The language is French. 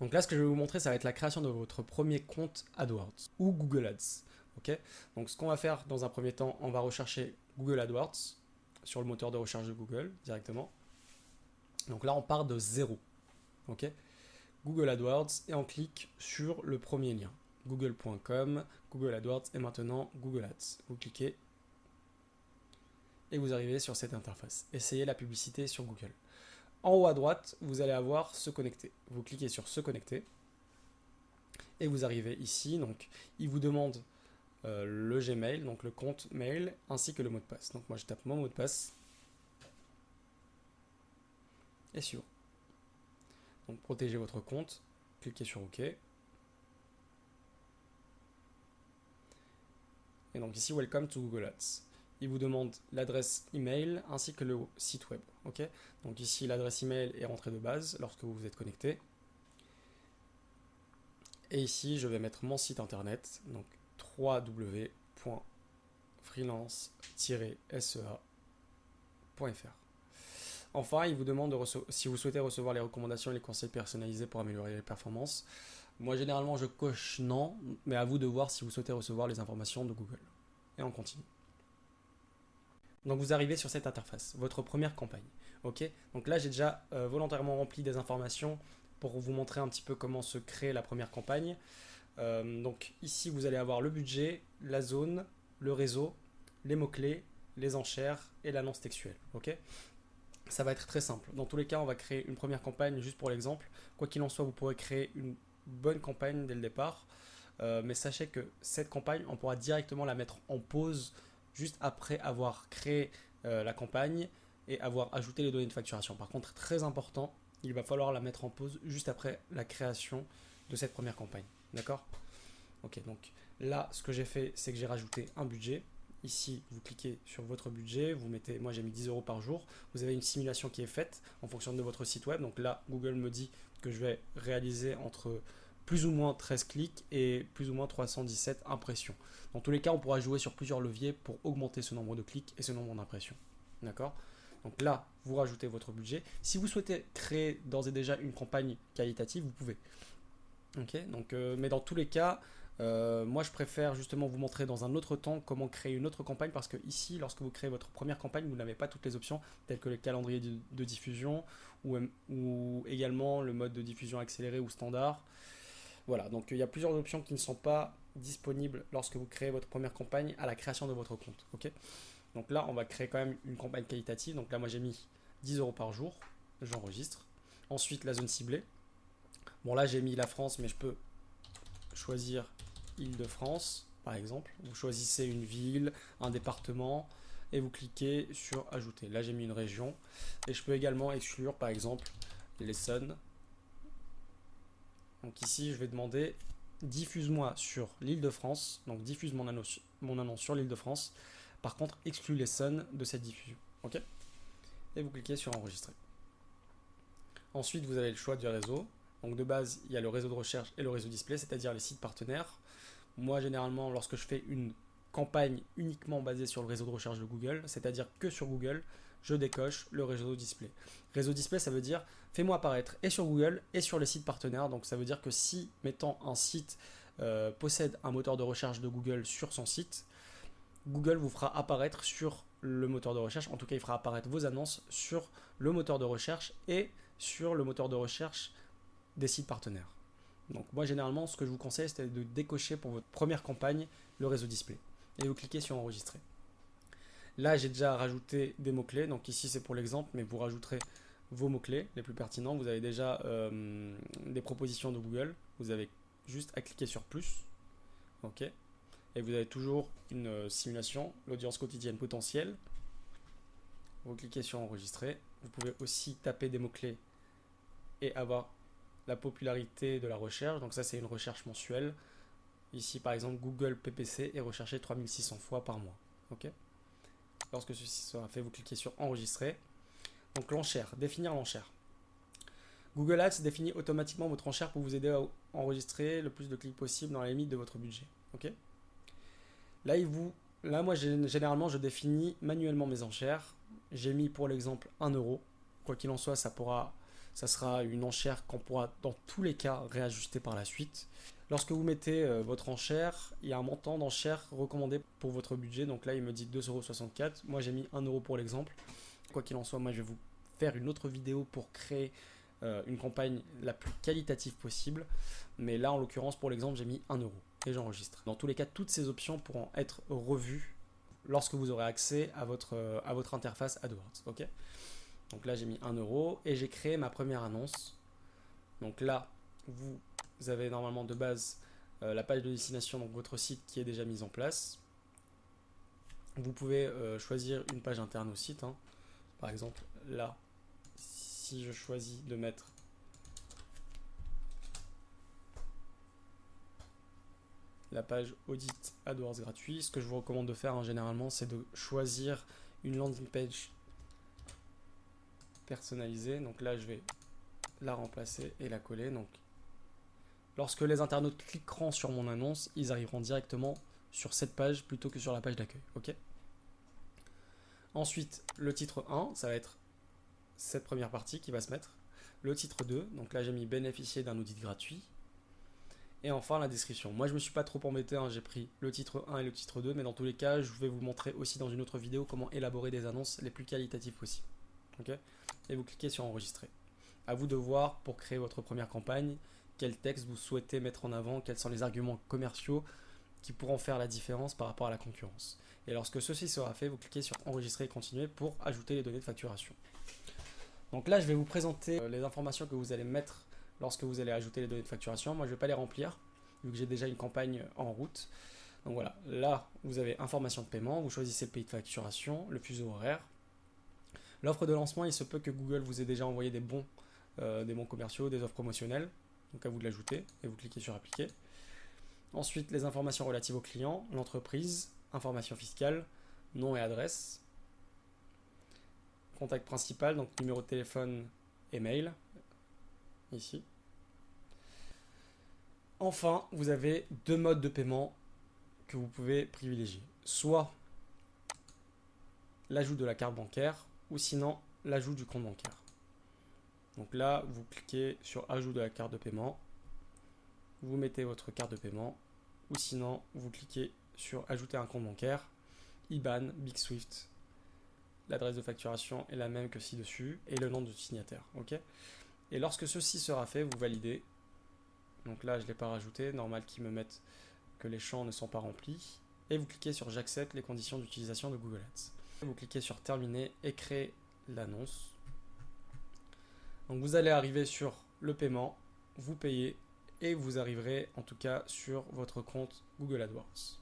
Donc là, ce que je vais vous montrer, ça va être la création de votre premier compte AdWords ou Google Ads. Ok. Donc ce qu'on va faire dans un premier temps, on va rechercher Google AdWords sur le moteur de recherche de Google directement. Donc là, on part de zéro. Ok. Google AdWords et on clique sur le premier lien. Google.com, Google AdWords et maintenant Google Ads. Vous cliquez et vous arrivez sur cette interface. Essayez la publicité sur Google. En haut à droite, vous allez avoir se connecter. Vous cliquez sur se connecter et vous arrivez ici. Donc, il vous demande le Gmail, donc le compte mail, ainsi que le mot de passe. Donc moi, je tape mon mot de passe et suivant. Donc, protégez votre compte, cliquez sur OK. Et donc ici, Welcome to Google Ads. Il vous demande l'adresse email ainsi que le site web. Ok. Donc ici, l'adresse email est rentrée de base lorsque vous vous êtes connecté. Et ici, je vais mettre mon site internet, donc www.freelance-sea.fr. Enfin, il vous demande si vous souhaitez recevoir les recommandations et les conseils personnalisés pour améliorer les performances. Moi, généralement, je coche non, mais à vous de voir si vous souhaitez recevoir les informations de Google. Et on continue. Donc vous arrivez sur cette interface, votre première campagne. Ok. Donc là, j'ai déjà volontairement rempli des informations pour vous montrer un petit peu comment se crée la première campagne. Donc ici, vous allez avoir le budget, la zone, le réseau, les mots-clés, les enchères et l'annonce textuelle. Ok. Ça va être très simple. Dans tous les cas, on va créer une première campagne juste pour l'exemple. Quoi qu'il en soit, vous pourrez créer une bonne campagne dès le départ. Mais sachez que cette campagne, on pourra directement la mettre en pause juste après avoir créé la campagne et avoir ajouté les données de facturation. Par contre, très important, il va falloir la mettre en pause juste après la création de cette première campagne. D'accord? Ok, donc là, ce que j'ai fait, c'est que j'ai rajouté un budget. Ici, vous cliquez sur votre budget, vous mettez, moi j'ai mis 10 euros par jour. Vous avez une simulation qui est faite en fonction de votre site web. Donc là, Google me dit que je vais réaliser entre plus ou moins 13 clics et plus ou moins 317 impressions. Dans tous les cas, on pourra jouer sur plusieurs leviers pour augmenter ce nombre de clics et ce nombre d'impressions. D'accord? Donc là, vous rajoutez votre budget. Si vous souhaitez créer d'ores et déjà une campagne qualitative, vous pouvez. Ok, donc, mais dans tous les cas, moi je préfère justement vous montrer dans un autre temps comment créer une autre campagne parce que ici, lorsque vous créez votre première campagne, vous n'avez pas toutes les options telles que le calendrier de diffusion ou également le mode de diffusion accéléré ou standard. Voilà, donc il y a plusieurs options qui ne sont pas disponibles lorsque vous créez votre première campagne à la création de votre compte. Ok. Donc là, on va créer quand même une campagne qualitative. Donc là, moi j'ai mis 10 euros par jour, j'enregistre. Ensuite, la zone ciblée. Bon, là j'ai mis la France, mais je peux choisir Île-de-France, par exemple. Vous choisissez une ville, un département, et vous cliquez sur Ajouter. Là, j'ai mis une région. Et je peux également exclure, par exemple, l'Essonne. Donc ici, je vais demander diffuse-moi sur l'Île-de-France. Donc diffuse mon annonce sur l'Île-de-France. Par contre, exclue l'Essonne de cette diffusion. Ok. Et vous cliquez sur Enregistrer. Ensuite, vous avez le choix du réseau. Donc de base, il y a le réseau de recherche et le réseau display, c'est-à-dire les sites partenaires. Moi, généralement, lorsque je fais une campagne uniquement basée sur le réseau de recherche de Google, c'est-à-dire que sur Google, je décoche le réseau display. Réseau display, ça veut dire fais-moi apparaître et sur Google et sur les sites partenaires. Donc ça veut dire que si, mettons, un site possède un moteur de recherche de Google sur son site, Google vous fera apparaître sur le moteur de recherche. En tout cas, il fera apparaître vos annonces sur le moteur de recherche et sur le moteur de recherche des sites partenaires. Donc moi généralement ce que je vous conseille c'est de décocher pour votre première campagne le réseau display et vous cliquez sur enregistrer. Là j'ai déjà rajouté des mots-clés, donc ici c'est pour l'exemple mais vous rajouterez vos mots-clés les plus pertinents. Vous avez déjà des propositions de Google, vous avez juste à cliquer sur plus, ok, et vous avez toujours une simulation, l'audience quotidienne potentielle. Vous cliquez sur enregistrer, vous pouvez aussi taper des mots-clés et avoir la popularité de la recherche. Donc ça c'est une recherche mensuelle. Ici par exemple Google PPC est recherché 3600 fois par mois. Ok. Lorsque ceci sera fait, vous cliquez sur enregistrer. Donc l'enchère, définir l'enchère. Google Ads définit automatiquement votre enchère pour vous aider à enregistrer le plus de clics possible dans la limite de votre budget. Ok. Là moi généralement je définis manuellement mes enchères. J'ai mis pour l'exemple 1 euro. Quoi qu'il en soit, ça pourra Ça sera une enchère qu'on pourra dans tous les cas réajuster par la suite. Lorsque vous mettez votre enchère, il y a un montant d'enchère recommandé pour votre budget. Donc là, il me dit 2,64 €. Moi, j'ai mis 1 € pour l'exemple. Quoi qu'il en soit, moi, je vais vous faire une autre vidéo pour créer une campagne la plus qualitative possible. Mais là, en l'occurrence, pour l'exemple, j'ai mis 1 € et j'enregistre. Dans tous les cas, toutes ces options pourront être revues lorsque vous aurez accès à votre interface AdWords. Ok. Donc là, j'ai mis 1 € et j'ai créé ma première annonce. Donc là, vous avez normalement de base la page de destination, donc votre site qui est déjà mise en place. Vous pouvez choisir une page interne au site. Hein. Par exemple, là, si je choisis de mettre la page Audit AdWords gratuit, ce que je vous recommande de faire généralement, c'est de choisir une landing page personnalisée. Donc là, je vais la remplacer et la coller. Donc, lorsque les internautes cliqueront sur mon annonce, ils arriveront directement sur cette page plutôt que sur la page d'accueil. Ok. Ensuite, le titre 1, ça va être cette première partie qui va se mettre. Le titre 2, donc là j'ai mis bénéficier d'un audit gratuit. Et enfin la description. Moi je me suis pas trop embêté, hein, j'ai pris le titre 1 et le titre 2, mais dans tous les cas, je vais vous montrer aussi dans une autre vidéo comment élaborer des annonces les plus qualitatives possibles. Ok. Et vous cliquez sur enregistrer. À vous de voir pour créer votre première campagne, quel texte vous souhaitez mettre en avant, quels sont les arguments commerciaux qui pourront faire la différence par rapport à la concurrence. Et lorsque ceci sera fait, vous cliquez sur enregistrer et continuer pour ajouter les données de facturation. Donc là, je vais vous présenter les informations que vous allez mettre lorsque vous allez ajouter les données de facturation. Moi, je ne vais pas les remplir, vu que j'ai déjà une campagne en route. Donc voilà, là, vous avez information de paiement, vous choisissez le pays de facturation, le fuseau horaire. L'offre de lancement, il se peut que Google vous ait déjà envoyé des bons commerciaux, des offres promotionnelles. Donc à vous de l'ajouter et vous cliquez sur appliquer. Ensuite, les informations relatives au client, l'entreprise, information fiscale, nom et adresse. Contact principal, donc numéro de téléphone et mail, ici. Enfin, vous avez deux modes de paiement que vous pouvez privilégier. Soit l'ajout de la carte bancaire, ou sinon l'ajout du compte bancaire. Donc là, vous cliquez sur ajout de la carte de paiement, vous mettez votre carte de paiement, ou sinon vous cliquez sur ajouter un compte bancaire, IBAN, Big Swift. L'adresse de facturation est la même que ci-dessus et le nom du signataire. Ok. Et lorsque ceci sera fait, vous validez. Donc là, je ne l'ai pas rajouté. Normal qu'ils me mettent que les champs ne sont pas remplis. Et vous cliquez sur j'accepte les conditions d'utilisation de Google Ads. Vous cliquez sur terminer et créer l'annonce. Donc vous allez arriver sur le paiement, vous payez et vous arriverez en tout cas sur votre compte Google AdWords.